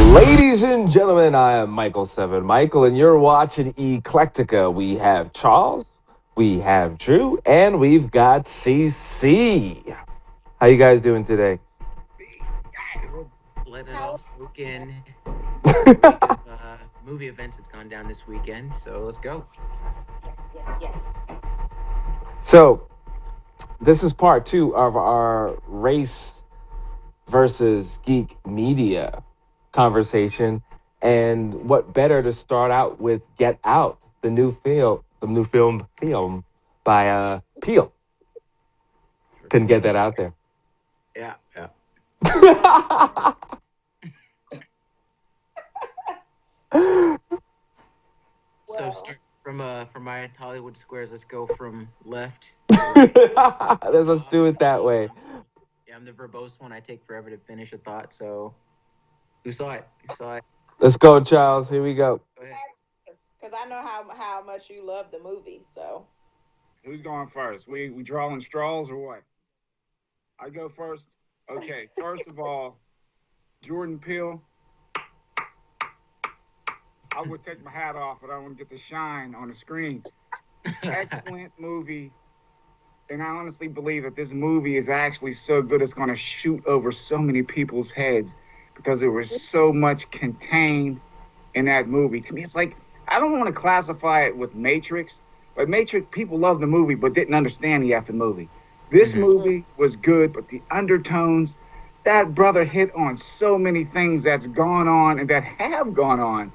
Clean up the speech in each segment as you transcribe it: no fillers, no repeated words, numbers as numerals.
Ladies and gentlemen, I am Michael, and you're watching ECLECTICKA. We have Charles, we have Drew, and we've got CC. How you guys doing today? Let it all soak in. Week of movie events that's gone down this weekend, so let's go. Yes. So, this is part two of our race versus geek media conversation. And what better to start out with Get Out, the new film by Peele. Couldn't get that out there. Yeah. So start from my Hollywood squares. Let's go from left. Let's do it that way. Yeah, I'm the verbose one. I take forever to finish a thought. So, who saw it? Let's go, Charles. Here we go. Go ahead. Because I know how much you love the movie. So Who's going first? We drawing straws or what? I go first. Okay. First of all, Jordan Peele. I would take my hat off, but I want to get the shine on the screen. Excellent movie. And I honestly believe that this movie is actually so good it's going to shoot over so many people's heads because there was so much contained in that movie. To me, it's like, I don't want to classify it with Matrix, but Matrix, people love the movie but didn't understand the effing movie. This movie was good, but the undertones, that brother hit on so many things that's gone on and that have gone on,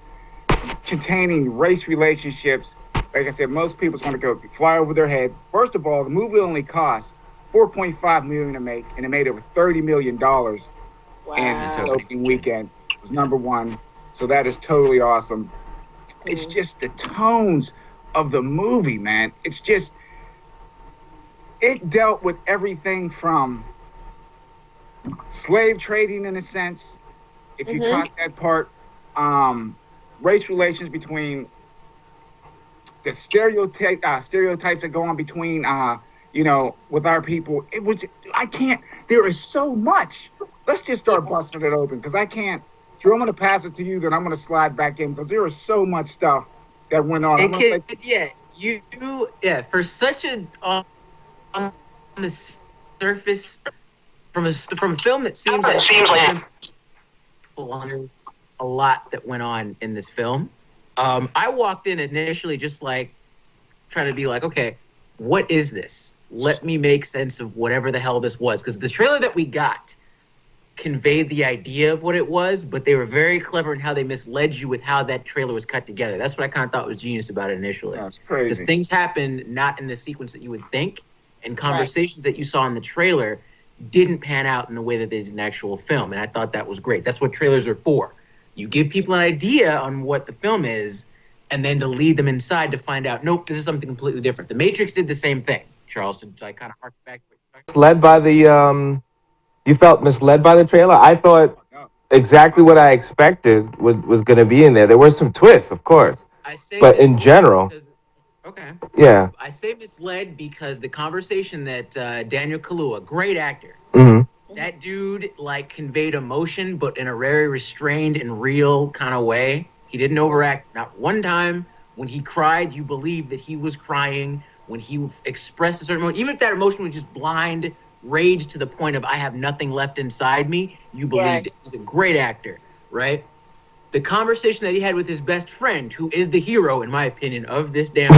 containing race relationships. Like I said, most people's going to go fly over their head. First of all, the movie only cost $4.5 million to make, and it made over $30 million in its opening weekend. It was number one, so that is totally awesome. It's just the tones of the movie, man. It's just, it dealt with everything from slave trading in a sense, if you caught that part, race relations between the stereotypes that go on between, with our people. There is so much. Let's just start busting it open because I can't. Drew, I'm going to pass it to you, then I'm going to slide back in because there is so much stuff that went on. For such on the surface, from a film that seems like a lot that went on in this film. I walked in initially just like trying to be like, okay, what is this? Let me make sense of whatever the hell this was. Because the trailer that we got conveyed the idea of what it was, but they were very clever in how they misled you with how that trailer was cut together. That's what I kind of thought was genius about it initially. That's crazy. Because things happened not in the sequence that you would think, and conversations that you saw in the trailer didn't pan out in the way that they did in actual film. And I thought that was great. That's what trailers are for. You give people an idea on what the film is, and then to lead them inside to find out, nope, this is something completely different. The Matrix did the same thing, Charles. To kind of hark back. Led by the you felt misled by the trailer? I thought exactly what I expected was going to be in there. There were some twists, of course, but in general, yeah. I say misled because the conversation that Daniel Kaluuya, great actor, that dude like conveyed emotion, but in a very restrained and real kind of way. He didn't overact. Not one time when he cried, you believed that he was crying. When he expressed a certain emotion, even if that emotion was just blind rage to the point of I have nothing left inside me, you believed it. He's a great actor, right? The conversation that he had with his best friend, who is the hero, in my opinion, of this damn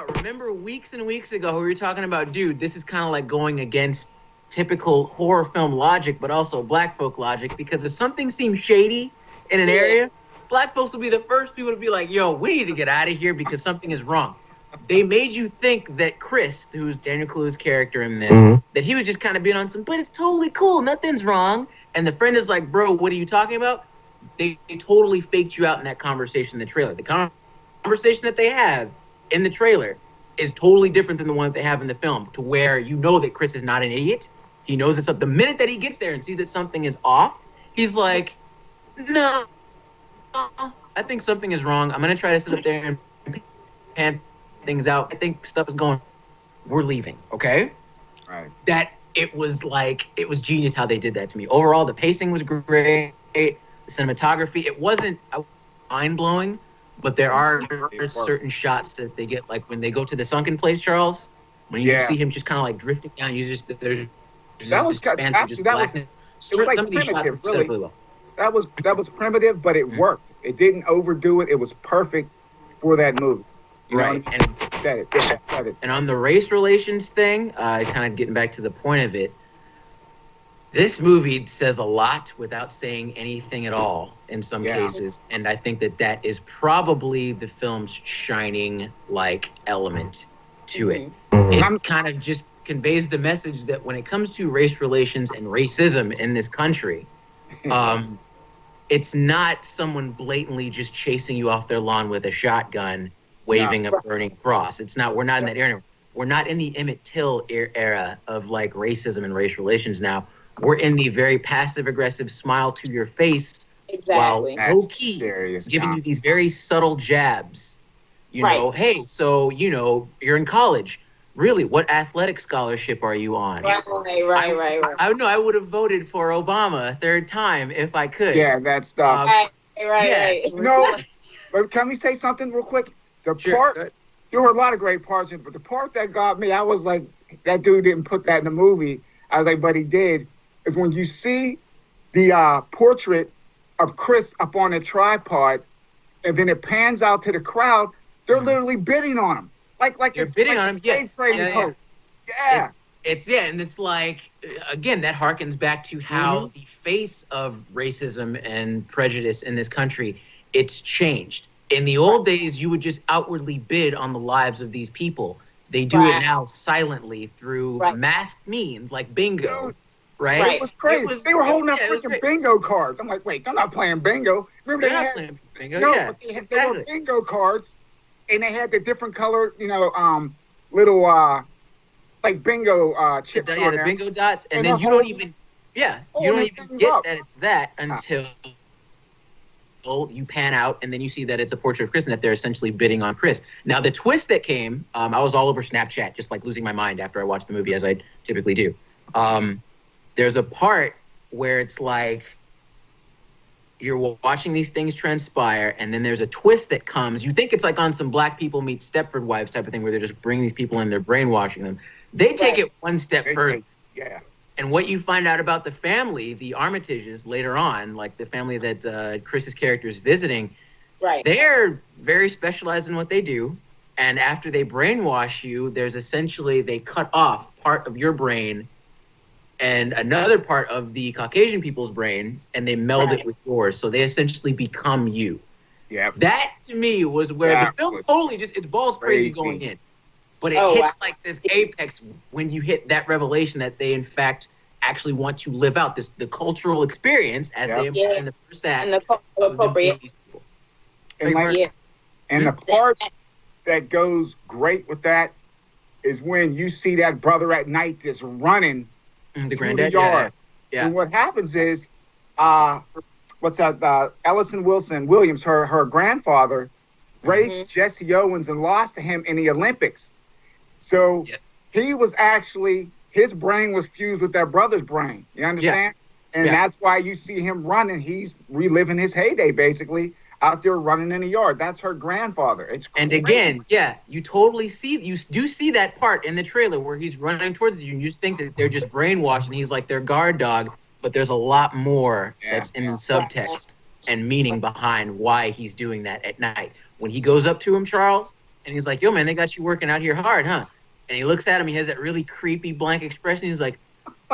Remember weeks and weeks ago we were talking about, dude, this is kind of like going against typical horror film logic, but also black folk logic, because if something seems shady in an area, black folks will be the first people to be like, yo, we need to get out of here because something is wrong. They made you think that Chris, who's Daniel Kaluuya's character in this, that he was just kind of being on some, but it's totally cool, nothing's wrong. And the friend is like, bro, what are you talking about? They totally faked you out in that conversation in the trailer. The conversation that they have in the trailer is totally different than the one that they have in the film, to where you know that Chris is not an idiot. He knows it's up. The minute that he gets there and sees that something is off, he's like, no, I think something is wrong. I'm going to try to sit up there and pan things out. I think stuff is going. We're leaving, okay? Right. That it was genius how they did that to me. Overall, the pacing was great. The cinematography, it wasn't mind blowing, but there are certain shots that they get, like when they go to the sunken place, Charles. When you just see him just kind of like drifting down, there's that was actually that was. It was like primitive, really. Well. That was primitive, but it worked. It didn't overdo it. It was perfect for that movie. You know what I mean? And said it. And on the race relations thing, kind of getting back to the point of it, this movie says a lot without saying anything at all in some cases, and I think that is probably the film's shining element to it. It kind of just conveys the message that when it comes to race relations and racism in this country, it's not someone blatantly just chasing you off their lawn with a shotgun, waving a burning cross. It's not. We're not in that era. We're not in the Emmett Till era of racism and race relations now. We're in the very passive-aggressive smile to your face, while low-key giving you these very subtle jabs. You know, hey, so, you're in college. Really, what athletic scholarship are you on? Right. I know I would have voted for Obama a third time if I could. Yeah, that stuff. Right. No, but can we say something real quick? There were a lot of great parts in it, but the part that got me, I was like, that dude didn't put that in the movie. I was like, but he did. Is when you see the portrait of Chris up on a tripod, and then it pans out to the crowd, they're literally bidding on him. Like they're bidding on him. Yes. Yeah. It's and it's again, that harkens back to how the face of racism and prejudice in this country, it's changed. In the old days, you would just outwardly bid on the lives of these people. They do it now silently through masked means like bingo. Dude, right? It was crazy. They were holding up freaking bingo cards. I'm like, wait, they're not playing bingo. Remember they had playing bingo, but they were bingo cards, and they had the different color, little like bingo chips on the there. bingo dots, and then you don't even get that it's that until you pan out, and then you see that it's a portrait of Chris, and that they're essentially bidding on Chris. Now, the twist that came, I was all over Snapchat, just losing my mind after I watched the movie, as I typically do. There's a part where it's you're watching these things transpire, and then there's a twist that comes. You think it's on some Black People Meet Stepford Wives type of thing, where they're just bringing these people in, they're brainwashing them. They take it one step further. Yeah. And what you find out about the family, the Armitages, later on, the family that Chris's character is visiting, they're very specialized in what they do. And after they brainwash you, there's essentially, they cut off part of your brain and another part of the Caucasian people's brain, and they meld it with yours. So they essentially become you. Yeah. That, to me, was where the film totally just, it's balls crazy going in. But it hits this apex when you hit that revelation that they, in fact, actually want to live out the cultural experience as they imply in the first act. And the appropriate. And the part that goes great with that is when you see that brother at night just running the through the yard. Yeah. And what happens is, Ellison Williams, her grandfather, raced Jesse Owens and lost to him in the Olympics. So he was actually, his brain was fused with that brother's brain. You understand? And that's why you see him running. He's reliving his heyday, basically, out there running in the yard. That's her grandfather. It's crazy. And again, you totally you do see that part in the trailer where he's running towards you, and you just think that they're just brainwashed and he's like their guard dog, but there's a lot more that's in the subtext and meaning behind why he's doing that at night. When he goes up to him, Charles, and he's like, yo, man, they got you working out here hard, huh? And he looks at him, he has that really creepy blank expression. He's like,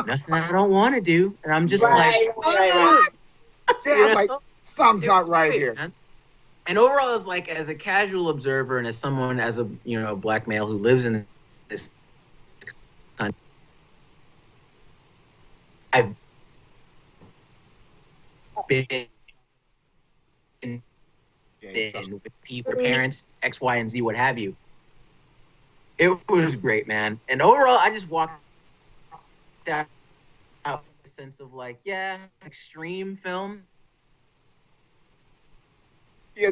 nothing I don't want to do. And I'm just Right. Yeah, like, something's not right here. Man. And overall, as a casual observer and as someone, as a Black male who lives in this country, I've been with people, parents, X, Y, and Z, what have you. It was great, man. And overall, I just walked out with a sense of extreme film. Yeah,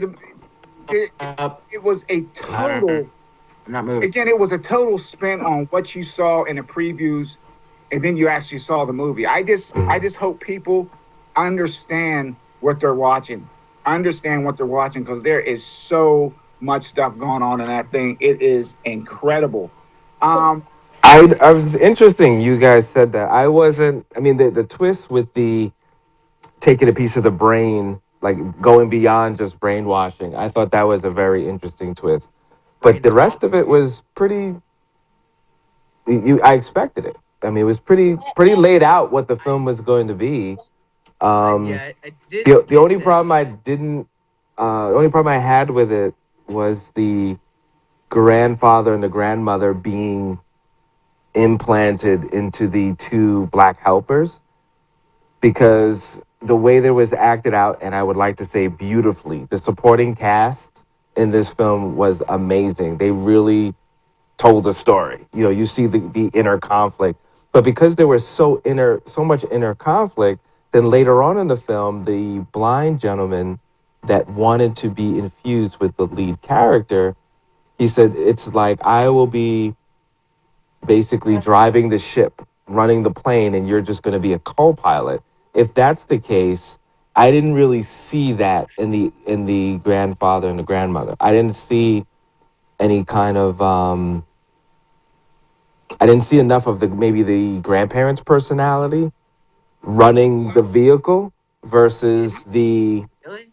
it was a total. I'm not moving. Again, it was a total spin on what you saw in the previews, and then you actually saw the movie. I just hope people understand what they're watching. Understand what they're watching, because there is so much stuff going on in that thing. It is incredible. Um, I was interesting. You guys said that. I wasn't. I mean, the twist with the taking a piece of the brain, like going beyond just brainwashing. I thought that was a very interesting twist. But Brain the rest swap. of it was pretty. I expected it. I mean, it was pretty laid out what the film was going to be. Um, I didn't the get only the problem I didn't, the only problem I had with it was the grandfather and the grandmother being implanted into the two black helpers, because the way that it was acted out, and I would like to say beautifully, the supporting cast in this film was amazing. They really told the story. You know, you see the inner conflict, but because there was so much inner conflict, then later on in the film, the blind gentleman that wanted to be infused with the lead character, he said, it's like I will be basically driving the ship, running the plane, and you're just going to be a co-pilot. If that's the case, I didn't really see that in the grandfather and the grandmother. I didn't see any kind of I didn't see enough of the maybe the grandparents' personality running the vehicle you versus didn't see the really.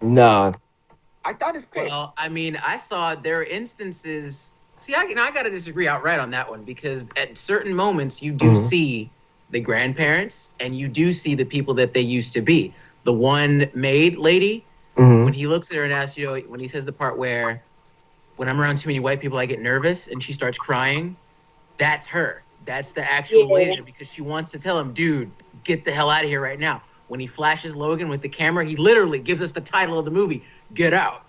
no. I thought it fit. Well, I mean, I saw there are instances. See, I got to disagree outright on that one because at certain moments you do Mhm. see the grandparents and you do see the people that they used to be. The one maid lady, when Mhm. he looks at her and asks, when he says the part where, when I'm around too many white people, I get nervous and she starts crying. That's her. That's the actual Yeah. lady because she wants to tell him, dude, get the hell out of here right now. When he flashes Logan with the camera, he literally gives us the title of the movie, Get Out.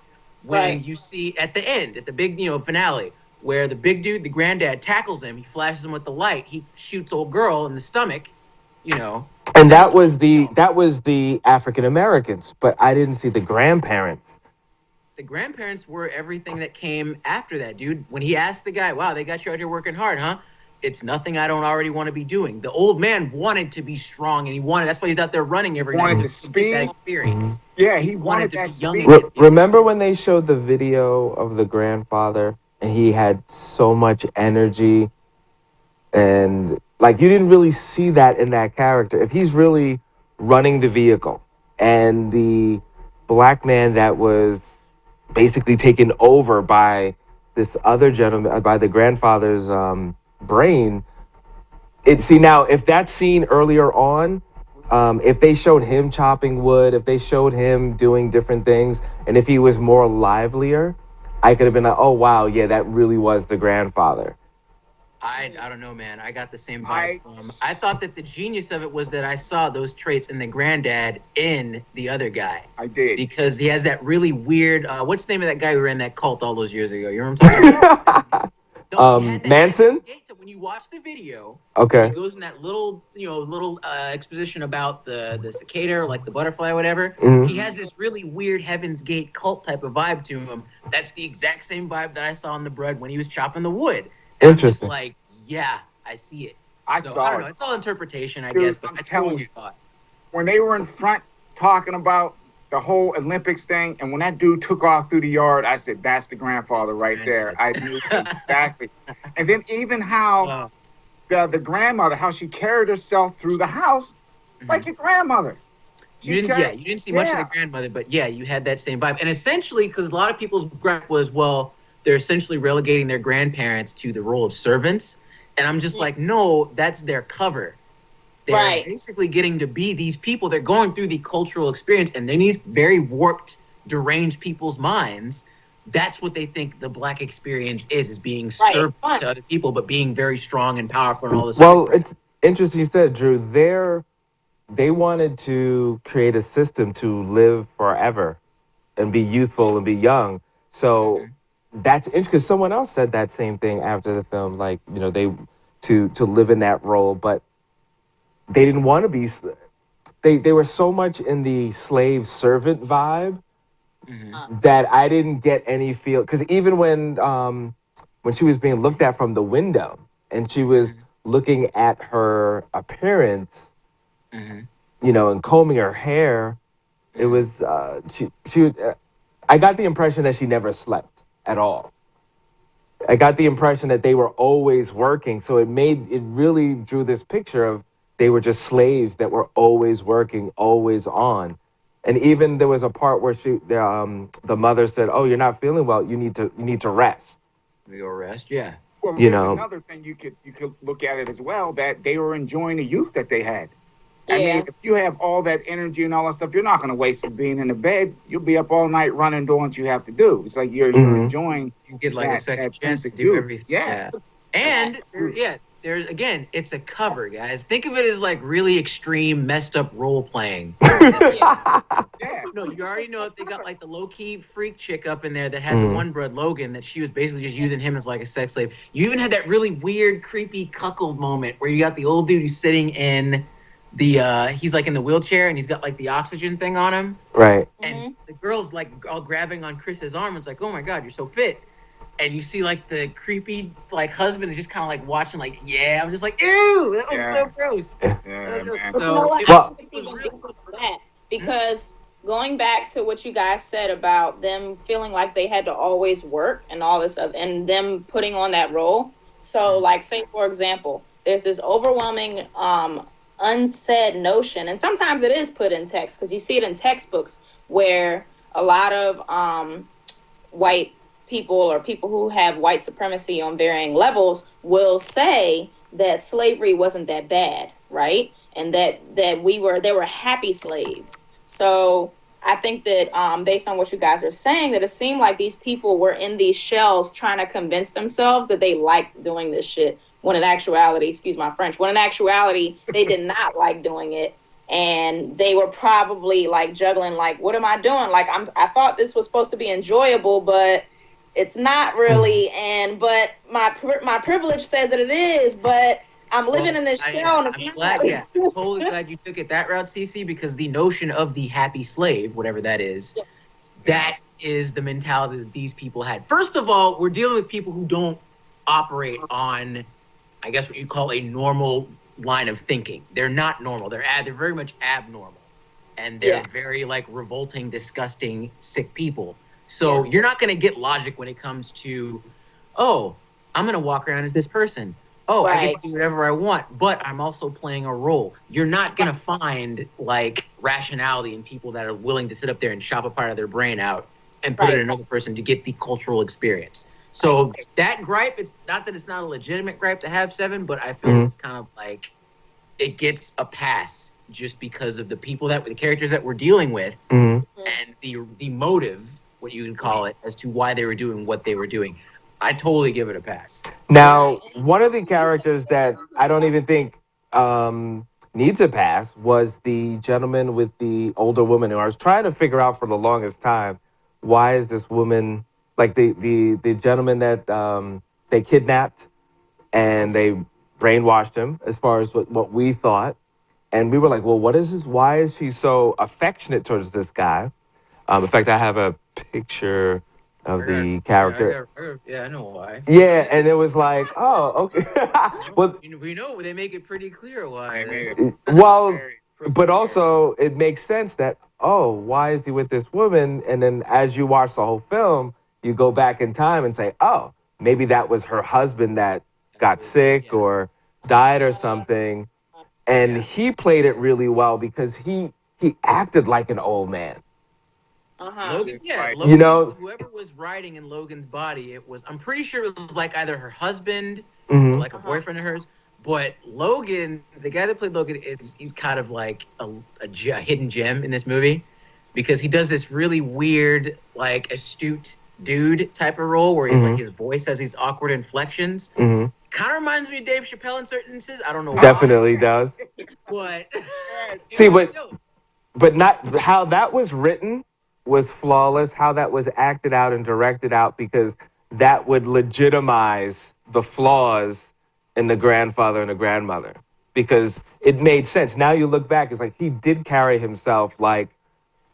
When Right. you see at the end, at the big, finale, where the big dude, the granddad, tackles him, he flashes him with the light, he shoots old girl in the stomach, you know, And that's a whole film. that was the African Americans, but I didn't see the grandparents. The grandparents were everything that came after that, dude. When he asked the guy, wow, they got you out here working hard, huh? It's nothing I don't already want to be doing. The old man wanted to be strong and that's why he's out there running every night Wanted the to get that speed. experience. Yeah, He he wanted wanted to be that young speed. and get the Remember when they experience. showed the video of the grandfather and he had so much energy, and like you didn't really see that in that character. If he's really running the vehicle and the black man that was basically taken over by this other gentleman, by the grandfather's brain, it see now if that scene earlier on, if they showed him chopping wood, if they showed him doing different things, and if he was more livelier, I could have been like, oh wow, yeah, that really was the grandfather. I don't know, man. I got the same vibe I from. I thought that the genius of it was that I saw those traits in the granddad in the other guy I did. because he has that really weird. What's the name of that guy who ran that cult all those years ago? You remember what I'm talking about? No, he had that Manson. Heaven's Gate. When you watch the video, when he Okay. goes in that little exposition about the cicada, or like the butterfly, or whatever, Mhm. he has this really weird Heaven's Gate cult type of vibe to him. That's the exact same vibe that I saw in the bread when he was chopping the wood. And I'm just Interesting. like, yeah, I see it. I So saw I don't know. it. It's all interpretation, I Dude, guess, but I'm that's telling what you. you thought. When they were in front talking about the whole Olympics thing, and when that dude took off through the yard, I said, "That's the grandfather That's the right there." I knew granddad. exactly. And then even how the grandmother, how she carried herself through the house like Mhm. your grandmother. She carried, You didn't see much of the yeah, grandmother, but yeah, you had that same vibe. And essentially, because a lot of people's gripe was, well, they're essentially relegating their grandparents to the role of servants. And I'm just like, no, that's their cover. They're Right. basically getting to be these people. They're going through the cultural experience, and in these very warped, deranged people's minds, that's what they think the black experience is being Right. served Fun. to other people, but being very strong and powerful and all this other Well, crap. it's interesting you said, Drew. They wanted to create a system to live forever and be youthful and be young. So Mhm. that's interesting because someone else said that same thing after the film. Like, they to live in that role, but they didn't want to be. They were so much in the slave servant vibe Mhm. that I didn't get any feel. Because even when she was being looked at from the window and she was Mhm. looking at her appearance, Mhm. you know, and combing her hair, it was I got the impression that she never slept at all. I got the impression that they were always working. So it really drew this picture of they were just slaves that were always working, always on. And even there was a part where the mother said, "Oh, you're not feeling well. You need to rest." We go rest. Yeah. Well, You there's know. another thing you could look at it as well, that they were enjoying the youth that they had. I Yeah. mean, if you have all that energy and all that stuff, you're not going to waste it being in the bed. You'll be up all night running, doing what you have to do. It's like you're Mhm. enjoying You get like a that, second that chance sense to of do youth. everything. Yeah. And there's again, it's a cover, guys. Think of it as like really extreme, messed up role playing. Yeah. No, you already know if they got like the low key freak chick up in there that had the Mhm. one bred Logan, that she was basically just using him as like a sex slave. You even had that really weird, creepy cuckold moment where you got the old dude who's sitting in he's like in the wheelchair and he's got like the oxygen thing on him. Right. And the girl's like all grabbing on Chris's arm. It's like, oh my God, you're so fit. And you see like the creepy like husband is just kind of like watching, like, yeah. I'm just like, ew, that was so gross. Yeah, That was man. But you know so what? it I was, think it's it was even really different for that, because going back to what you guys said about them feeling like they had to always work and all this stuff, and them putting on that role. So, like, say for example, there's this overwhelming unsaid notion, and sometimes it is put in text because you see it in textbooks where a lot of white people or people who have white supremacy on varying levels will say that slavery wasn't that bad, right? And that they were happy slaves. So I think that based on what you guys are saying, that it seemed like these people were in these shells trying to convince themselves that they liked doing this shit, when in actuality, excuse my French, when in actuality they did not like doing it. And they were probably like juggling, like, what am I doing? Like, I thought this was supposed to be enjoyable, but it's not really. And but my privilege says that it is, but I'm living in this shell. And I'm glad, I'm totally glad you took it that route, Cece, because the notion of the happy slave, whatever that is, that is the mentality that these people had. First of all, we're dealing with people who don't operate on, I guess, what you call a normal line of thinking. They're not normal. They're very much abnormal, and they're very like revolting, disgusting, sick people. So you're not going to get logic when it comes to, oh, I'm going to walk around as this person. Oh, I get to do whatever I want, but I'm also playing a role. You're not going to find like rationality in people that are willing to sit up there and chop a part of their brain out and put it in another person to get the cultural experience. So that gripe, it's not that it's not a legitimate gripe to have, Seven, but I feel it's kind of like it gets a pass just because of the people the characters that we're dealing with, and the motive, what you would call it, as to why they were doing what they were doing. I totally give it a pass. Now, one of the characters that I don't even think needs a pass was the gentleman with the older woman, who I was trying to figure out for the longest time, why is this woman, like the gentleman that they kidnapped and they brainwashed him, as far as what we thought. And we were like, well, what is this? Why is she so affectionate towards this guy? In fact, I have a picture of the character. I know why. Yeah, and it was like, oh, okay. Well, we know they make it pretty clear why. well, but also it makes sense that, oh, why is he with this woman? And then as you watch the whole film, you go back in time and say, oh, maybe that was her husband that got sick or died or something. And he played it really well because he acted like an old man. Logan, Logan, you know, whoever was riding in Logan's body, I'm pretty sure it was like either her husband or like a boyfriend of hers. But Logan, the guy that played Logan, he's kind of like a hidden gem in this movie, because he does this really weird, like, astute dude type of role where he's like, his voice has these awkward inflections. Kind of reminds me of Dave Chappelle in certain instances. I don't know why. Definitely does. But see, but not how that was written was flawless. How that was acted out and directed out, because that would legitimize the flaws in the grandfather and the grandmother, because it made sense. Now you look back, it's like he did carry himself like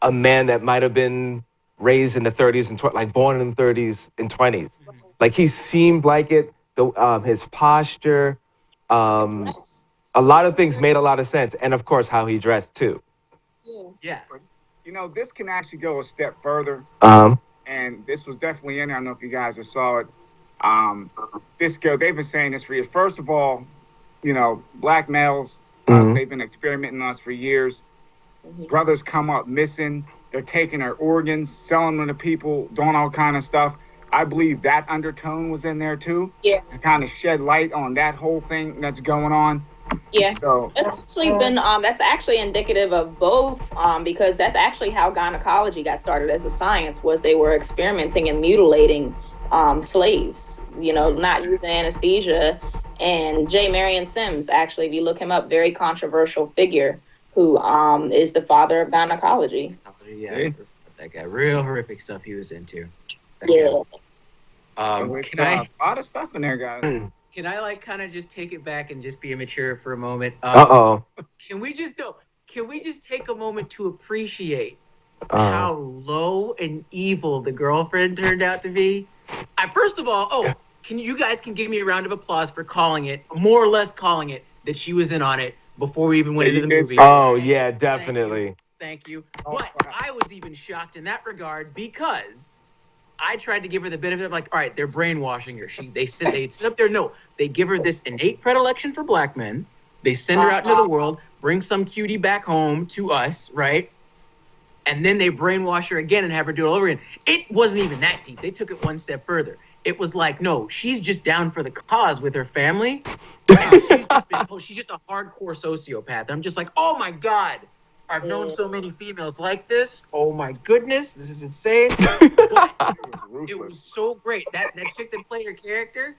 a man that might have been raised in the 30s and like born in the 30s and 20s. Like he seemed like it. His posture, Dress. A lot of things made a lot of sense, and of course how he dressed too. Yeah. You know, this can actually go a step further, Um, and this was definitely in there. I don't know if you guys have saw it. This girl, they've been saying this for years. First of all, you know, black males, Mhm. they've been experimenting on us for years. Mhm. Brothers come up missing. They're taking their organs, selling them to people, doing all kind of stuff. I believe that undertone was in there too. Yeah. To kind of shed light on that whole thing that's going on. Yeah. So It's actually been that's actually indicative of both because that's actually how gynecology got started as a science, was they were experimenting and mutilating slaves, you know, not using anesthesia. And J. Marion Sims, actually, if you look him up, very controversial figure who is the father of gynecology. Yeah, that guy, real horrific stuff he was into. That Yeah. guy. so it's Can I a lot of stuff in there, guys. can I like kind of just take it back and just be immature for a moment? uh-oh. Can we just take a moment to appreciate Uh, how low and evil the girlfriend turned out to be? First of all, you guys give me a round of applause for calling it, more or less calling it, that she was in on it before we even went Yeah, into you the did movie. say oh, yeah, definitely. Thank you. Oh, But wow. I was even shocked in that regard because I tried to give her the benefit of like, all right, they're brainwashing her. They sit up there. No, they give her this innate predilection for black men. They send her out into the world, bring some cutie back home to us, right? And then they brainwash her again and have her do it all over again. It wasn't even that deep. They took it one step further. It was like, no, she's just down for the cause with her family. And she's just a hardcore sociopath. I'm just like, oh my God, I've known so many females like this. Oh my goodness, this is insane. But it was so great. That chick that played her character,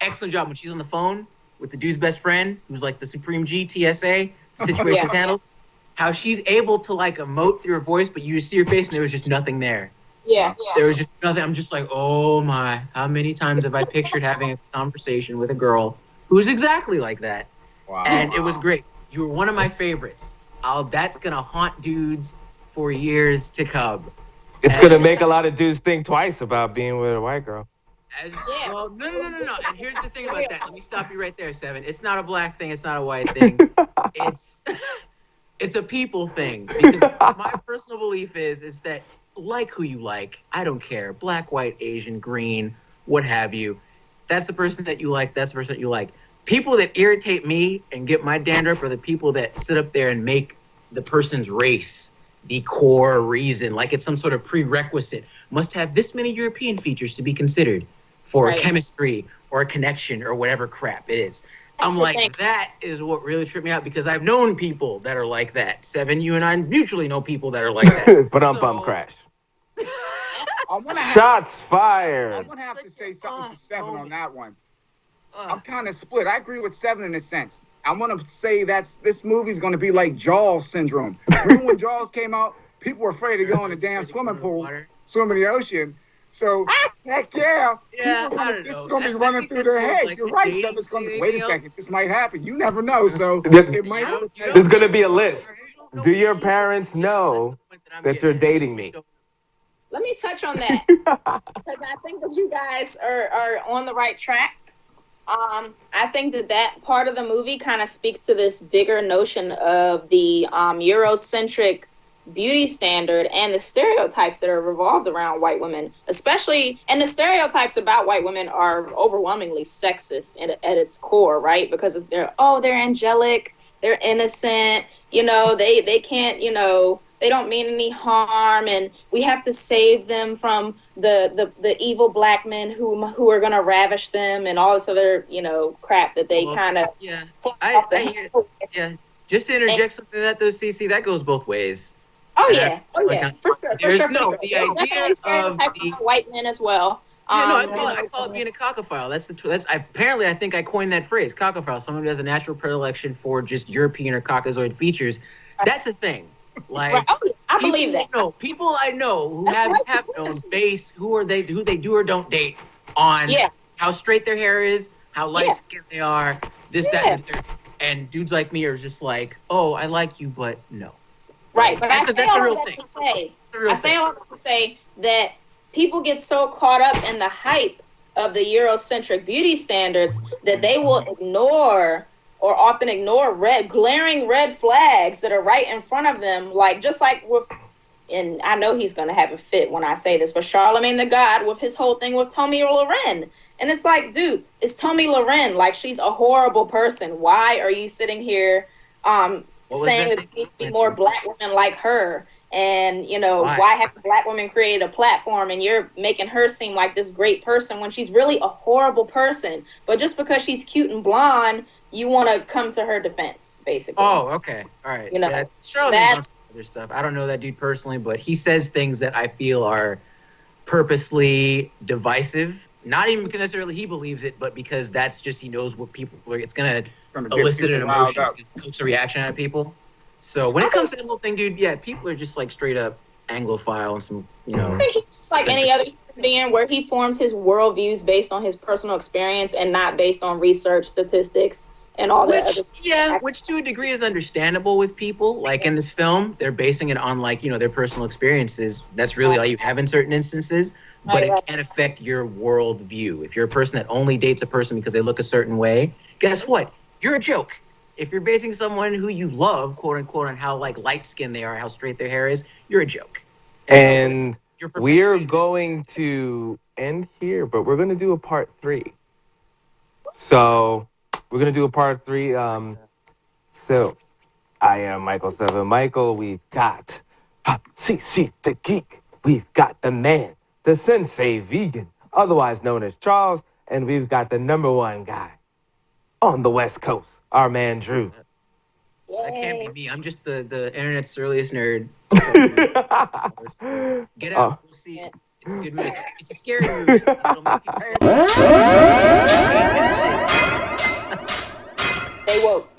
excellent job when she's on the phone with the dude's best friend, who's like the Supreme G, TSA, the situation is handled. How she's able to like emote through her voice, but you just see her face and there was just nothing there. Yeah. There was just nothing. I'm just like, oh my, how many times have I pictured having a conversation with a girl who's exactly like that? Wow. And it was great. You were one of my favorites. That's going to haunt dudes for years to come. It's going to make a lot of dudes think twice about being with a white girl. Well, no. And here's the thing about that. Let me stop you right there, Seven. It's not a black thing. It's not a white thing. It's a people thing. Because my personal belief is that like who you like. I don't care. Black, white, Asian, green, what have you. That's the person that you like. That's the person that you like. People that irritate me and get my dandruff are the people that sit up there and make the person's race the core reason, like it's some sort of prerequisite. Must have this many European features to be considered for chemistry or a connection or whatever crap it is. I'm like, that is what really tripped me out because I've known people that are like that. Seven, you and I mutually know people that are like that. But bum crash. Shots Shots fired. I'm gonna have to say something to Seven on that one. I'm kind of split. I agree with Seven in a sense. I'm gonna say this movie's gonna be like Jaws syndrome. Remember when Jaws came out? People were afraid to go in the damn swimming pool, swim in the ocean. So heck yeah, this is gonna be running through their head. Like You're right, Seven. It's gonna be. Wait a second, this might happen. You never know. So it might. There's going to be a list. Do your parents know that you're dating me? Let me touch on that because I think that you guys are on the right track. I think that part of the movie kind of speaks to this bigger notion of the Eurocentric beauty standard and the stereotypes that are revolved around white women, especially, and the stereotypes about white women are overwhelmingly sexist at its core, right? Because they're angelic, they're innocent, they can't, they don't mean any harm, and we have to save them from the evil black men who are going to ravish them and all this other, crap that they kind of. Yeah, yeah. Just to interject something to that, though, CC, that goes both ways. Oh yeah, for sure. The idea of the white men as well. I call it being a cockophile. That's apparently I think I coined that phrase, cockophile. Someone who has a natural predilection for just European or Caucasoid features. That's a thing. Like I believe that. People I know who have known base who they do or don't date on how straight their hair is, how light skinned they are, that, and dudes like me are just like, oh, I like you, but no. Right, but that's a real thing. I say all that to say that people get so caught up in the hype of the Eurocentric beauty standards that they will ignore or often ignore glaring red flags that are right in front of them, like just like with, and I know he's gonna have a fit when I say this, but Charlemagne the God with his whole thing with Tommy Loren. And it's like, dude, it's Tommy Loren. Like, she's a horrible person. Why are you sitting here saying that there need to be more black women like her? And, you know, why haven't black women created a platform and you're making her seem like this great person when she's really a horrible person? But just because she's cute and blonde, you want to come to her defense, basically. Oh, okay. All right. You know, yeah, Charlamagne's on some other stuff. I don't know that dude personally, but he says things that I feel are purposely divisive. Not even because necessarily he believes it, but because that's just, he knows what people are, it's going to elicit an emotion, it's going to coax a reaction out of people. So when it comes to that little thing, dude, yeah, people are just like straight up Anglophile and some, you know. I think he's just like any other human being where he forms his worldviews based on his personal experience and not based on research, statistics, and all that other stuff. Yeah, which to a degree is understandable with people. Like in this film, they're basing it on like, you know, their personal experiences. That's really all you have in certain instances. But it can affect your worldview. If you're a person that only dates a person because they look a certain way, guess what? You're a joke. If you're basing someone who you love, quote unquote, on how like light skinned they are, how straight their hair is, you're a joke. And we're going to end here, but we're going to do a part 3. So we're going to do a part 3. So I am Michael 7 Michael. We've got CC the Geek. We've got the man, the Sensei Vegan, otherwise known as Charles. And we've got the #1 guy on the West Coast, our man Drew. That can't be me. I'm just the internet's earliest nerd. Get out. We'll see it. It's a good movie. It's a scary movie. It'll make you... Stay woke.